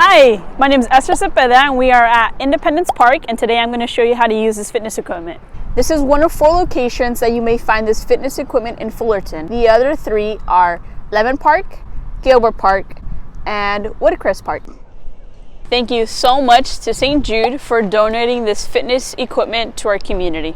Hi, my name is Esther Cepeda and we are at Independence Park, and today I'm going to show you how to use this fitness equipment. This is one of 4 locations that you may find this fitness equipment in Fullerton. The other 3 are Lemon Park, Gilbert Park, and Woodcrest Park. Thank you so much to St. Jude for donating this fitness equipment to our community.